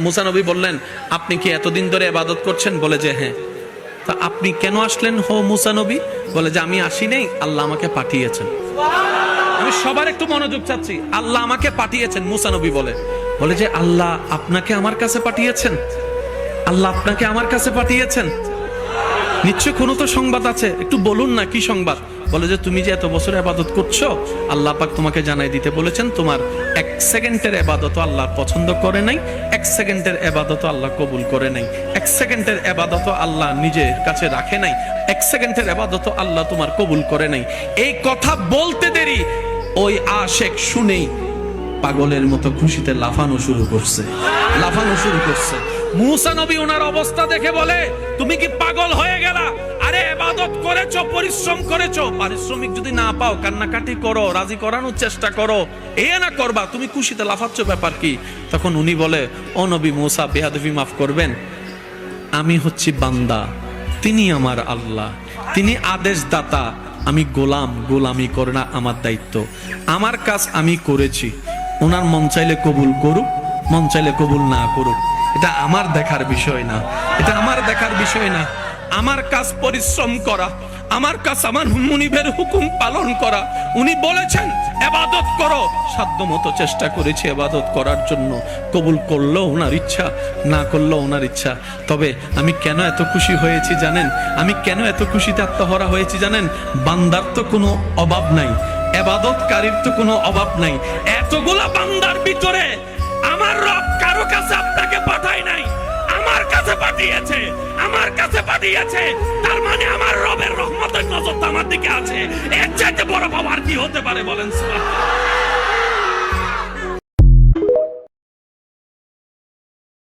মুসা নবী বললেন, আপনি কি এতদিন ধরে ইবাদত করছেন? বলে যে হ্যাঁ। তা আপনি কেন আসলেন হো মুসা নবী? বলে যে আমি আসি নাই, আল্লাহ আমাকে পাঠিয়েছেন। আমি সবার একটু মনোযোগ চাচ্ছি। আল্লাহ আমাকে পাঠিয়েছেন, মুসা নবী বলে যে আল্লাহ আপনাকে আমার কাছে পাঠিয়েছেন? আল্লাহ আপনাকে আমার কাছে পাঠিয়েছেন? নিশ্চয় কোনো তো সংবাদ আছে, একটু বলুন না কি সংবাদ। বলে যে তুমি যে এত বছর ইবাদত করছো, আল্লাহ পাক তোমাকে জানাই দিতে বলেছেন তোমার এক সেকেন্ডের ইবাদত আল্লাহ পছন্দ করে নাই, এক সেকেন্ডের ইবাদত আল্লাহ কবুল করে নাই, এক সেকেন্ডের ইবাদত আল্লাহ নিজের কাছে রাখে নাই, এক সেকেন্ডের ইবাদত আল্লাহ তোমার কবুল করে নাই। এই কথা বলতে দেরি ওই আশেক শুনেই পাগলের মতো খুশিতে লাফানো শুরু করছে। মুসা নবী ওনার অবস্থা দেখে বলে, তুমি কি পাগল হয়ে গেলা? আরে ইবাদত করেছো, পরিশ্রম করেছো, পারিশ্রমিক যদি না পাও কান্নাকাটি করো, রাজি করানোর চেষ্টা করো, এ না করবা, তুমি খুশিতে লাফাচ্ছ, ব্যাপার কি? তখন উনি বলে, ও নবী মুসা, বেয়াদবি মাফ করবেন, আমি হচ্ছি বান্দা, তিনি আমার আল্লাহ, তিনি আদেশ দাতা, আমি গোলাম, গোলামি করে না আমার দায়িত্ব, আমার কাজ আমি করেছি, ওনার মন চাইলে কবুল করুক, মন চাইলে কবুল না করুক, এটা আমার দেখার বিষয় না, আমার কাজ পরিশ্রম করা, আমার কাজ আমার মুনিবের হুকুম পালন করা। উনি বলেছেন ইবাদত করো, সাধ্যমতো চেষ্টা করেছি ইবাদত করার জন্য, কবুল করলো ওনার ইচ্ছা, না করলো ওনার ইচ্ছা। তবে আমি কেন এত খুশি হয়েছি জানেন? আমি কেন এত খুশিতে আত্মহারা হয়েছি জানেন? বান্দার তো কোনো অভাব নাই, ইবাদতকারীর তো কোনো অভাব নাই। এতগুলা বান্দার ভিতরে আমার রব কারো কাছে আপনাকে পাঠায় নাই, আমার কাছে পাঠিয়েছে। তার মানে আমার রবের রহমতের নজর আমার দিকে আছে। এর চাইতে বড় পাওয়ার কি হতে পারে বলেন? সুবহানাল্লাহ।